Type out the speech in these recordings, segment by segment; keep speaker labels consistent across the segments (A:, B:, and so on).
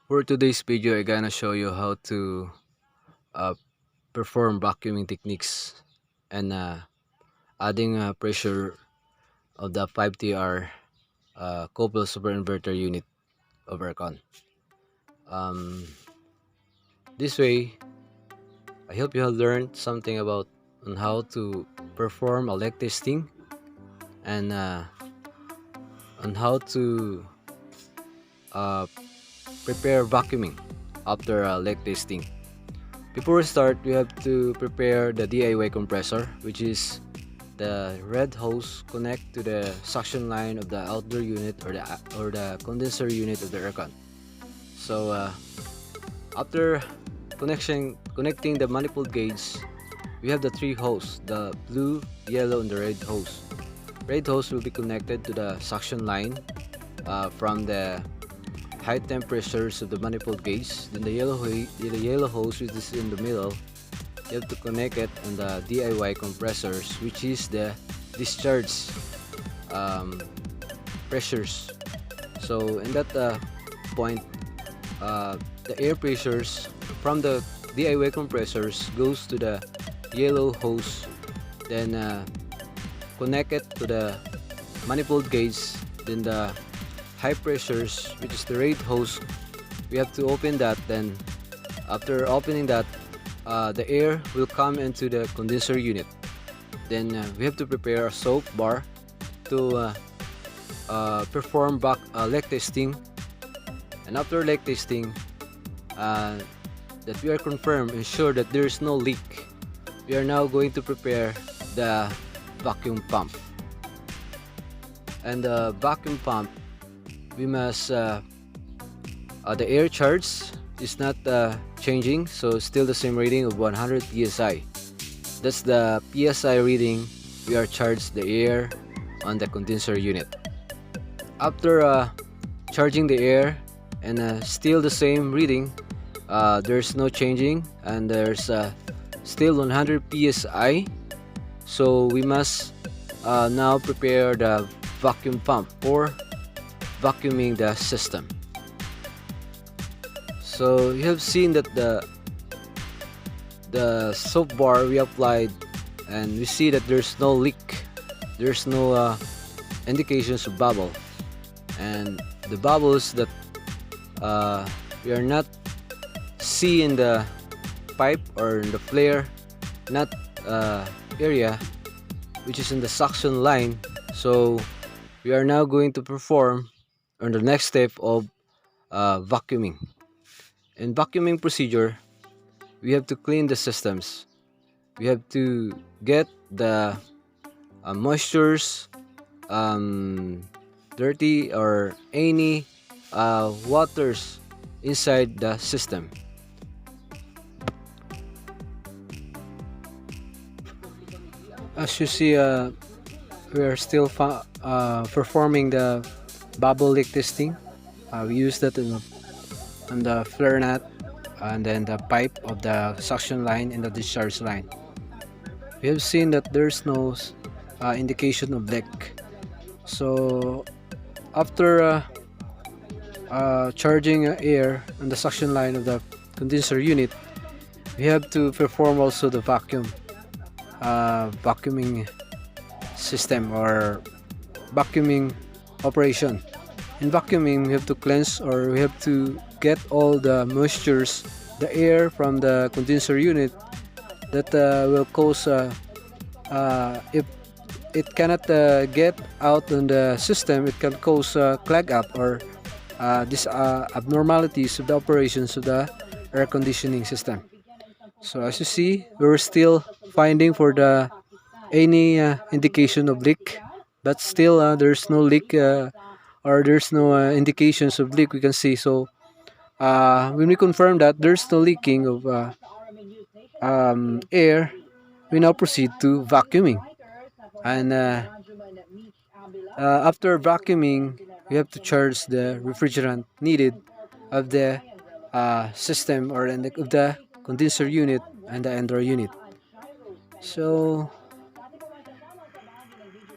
A: For today's video, I'm gonna show you how to uh, perform vacuuming techniques and adding pressure of the 5TR coupled super inverter unit of aircon. Um, this way, I hope you have learned something about on how to perform a leg testing and on how to uh, prepare vacuuming after leg testing. Before we start, we have to prepare the DIY compressor, which is the red hose connect to the suction line of the outdoor unit or the condenser unit of the aircon. So after connecting the manifold gauge, we have the three hoses: the blue, yellow, and the red hose. Red hose will be connected to the suction line from the high temperatures of the manifold gauge. Then the yellow hose, which is in the middle, you have to connect it on the DIY compressors, which is the discharge um, pressures. So in that point, the air pressures from the DIY compressors goes to the yellow hose, then connect it to the manifold gauge. Then the high pressures, which is the red hose, we have to open that. Then after opening that, the air will come into the condenser unit. Then we have to prepare a soap bar to perform back leg testing. And after leg testing, that we are confirmed and sure that there is no leak, we are now going to prepare the vacuum pump. And the vacuum pump, we must the air charge is not changing, so still the same reading of 100 psi. That's the psi reading we are charged the air on the condenser unit. After charging the air and still the same reading, there's no changing and there's still 100 psi. So we must now prepare the vacuum pump for vacuuming the system. So you have seen that the soap bar we applied, and we see that there's no leak, there's no indications of bubble, and the bubbles that we are not seeing the pipe or in the flare not area, which is in the suction line. So we are now going to perform on the next step of vacuuming. In vacuuming procedure, we have to clean the systems. We have to get the moistures, dirty or any waters inside the system. As you see, we are still performing the bubble leak testing. We use that on the flare nut and then the pipe of the suction line and the discharge line. We have seen that there's no indication of leak. So after charging air on the suction line of the condenser unit, we have to perform also the vacuuming system or vacuuming operation. In vacuuming, we have to cleanse, or we have to get all the moistures, the air from the condenser unit that will cause if it cannot get out in the system, it can cause clog up or these abnormalities of the operations of the air conditioning system. So as you see, we're still finding for the any indication of leak, but still there's no leak or there's no indications of leak we can see. So when we confirm that there's no leaking of air, we now proceed to vacuuming. And after vacuuming, we have to charge the refrigerant needed of the system or of the condenser unit and the indoor unit. So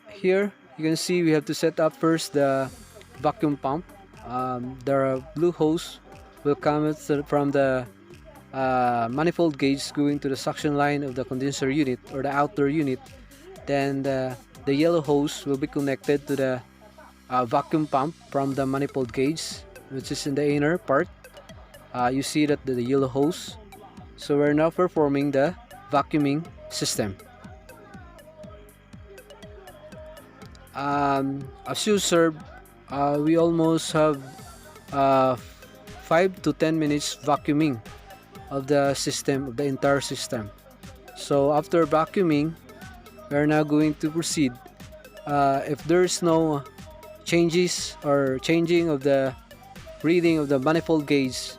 A: here you can see we have to set up first the vacuum pump. There are blue hose will come from the manifold gauge going to the suction line of the condenser unit or the outer unit. Then the yellow hose will be connected to the vacuum pump from the manifold gauge, which is in the inner part. You see that the yellow hose. So we're now performing the vacuuming system. As you observe, we almost have uh, 5 to 10 minutes vacuuming of the system, of the entire system. So after vacuuming, we are now going to proceed. If there is no changes or changing of the reading of the manifold gauge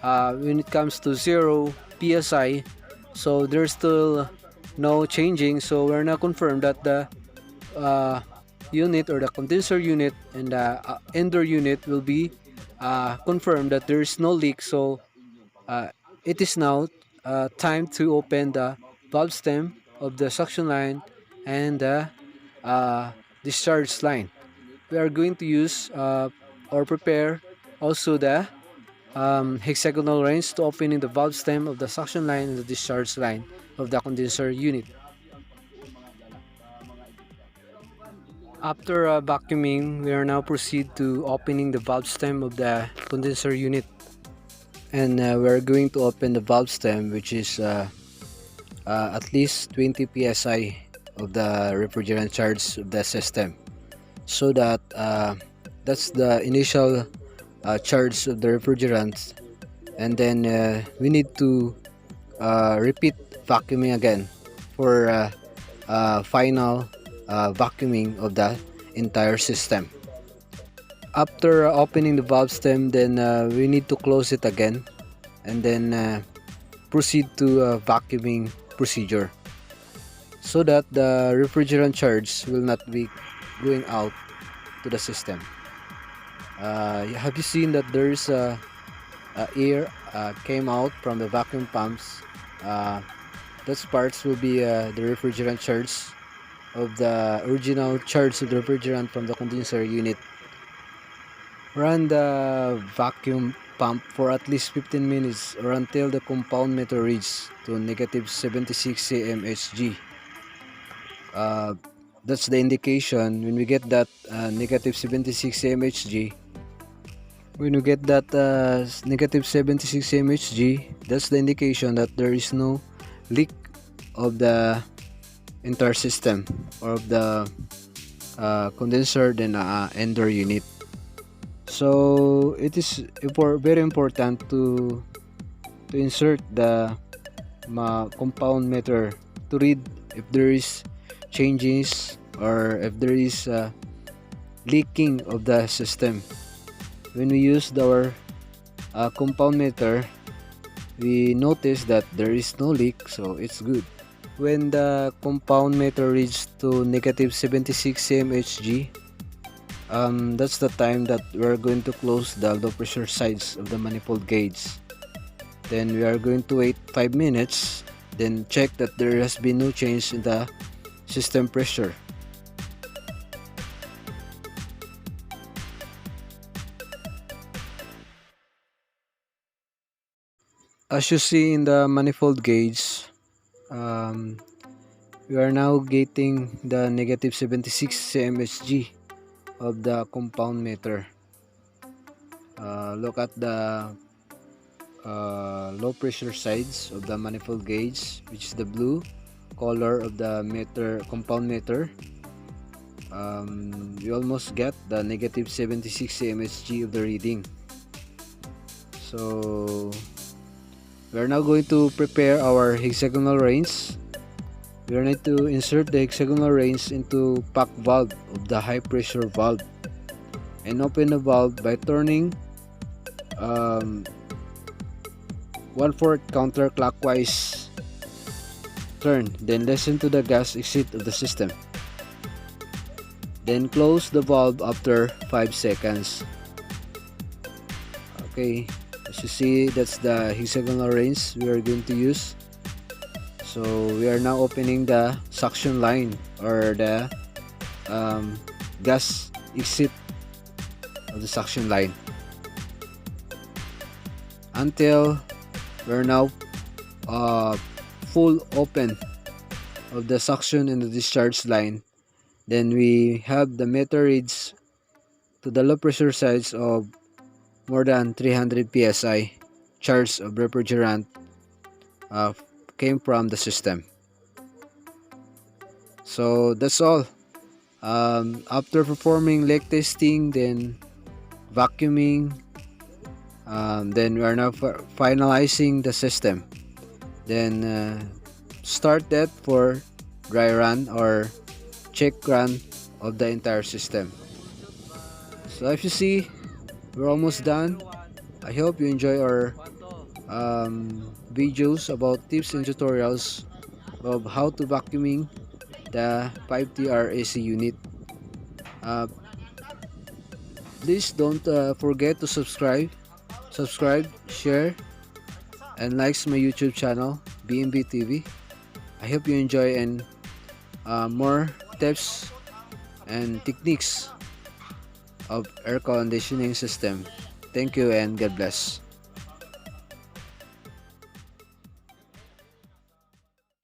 A: when it comes to 0 psi, so there's still no changing, so we're now confirmed that the unit or the condenser unit and the ender unit will be confirmed that there is no leak. So it is now time to open the valve stem of the suction line and the discharge line. We are going to use or prepare also the hexagonal range to opening the valve stem of the suction line and the discharge line of the condenser unit. After vacuuming, we are now proceed to opening the valve stem of the condenser unit, and we are going to open the valve stem, which is at least 20 psi of the refrigerant charge of the system, so that that's the initial charge of the refrigerant, and then we need to repeat vacuuming again for final vacuuming of the entire system. After opening the valve stem, then we need to close it again and then proceed to vacuuming procedure, so that the refrigerant charge will not be going out to the system. Have you seen that there is air came out from the vacuum pumps? Those parts will be the refrigerant charge of the original charge of the refrigerant from the condenser unit. Run the vacuum pump for at least 15 minutes or until the compound meter reaches to negative 76 cmHg. That's the indication. When we get that negative 76 cmHg, negative 76 cmHg, that's the indication that there is no leak of the entire system or of the condenser and ender unit. So it is very important to insert the compound meter to read if there is changes or if there is leaking of the system. When we use our compound meter, we notice that there is no leak, so it's good. When the compound meter reaches to negative 76 cmHg, that's the time that we're going to close the low pressure sides of the manifold gauge. Then we are going to wait 5 minutes, then check that there has been no change in the system pressure. As you see in the manifold gauge, we are now getting the negative 76 cmHg of the compound meter. Look at the low pressure sides of the manifold gauge, which is the blue color of the compound meter. We almost get the negative 76 cmHg of the reading. So we are now going to prepare our hexagonal range. We are need to insert the hexagonal range into pack valve of the high pressure valve and open the valve by turning 1/4 counterclockwise turn, then listen to the gas exit of the system. Then close the valve after 5 seconds. Okay, as you see, that's the hexagonal range we are going to use. So we are now opening the suction line or the gas exit of the suction line. until we're now uh, full open of the suction and the discharge line. Then we have the meter reads to the low pressure sides of more than 300 psi charge of refrigerant uh, came from the system. So that's all. After performing leak testing, then vacuuming, then we are now finalizing the system. Then start that for dry run or check run of the entire system. So if you see, we're almost done. I hope you enjoy our videos about tips and tutorials of how to vacuuming the 5TR AC unit. Uh, Please don't forget to subscribe, share, and likes my YouTube channel, BNB TV. I hope you enjoy and more tips and techniques of air conditioning system. Thank you and God bless.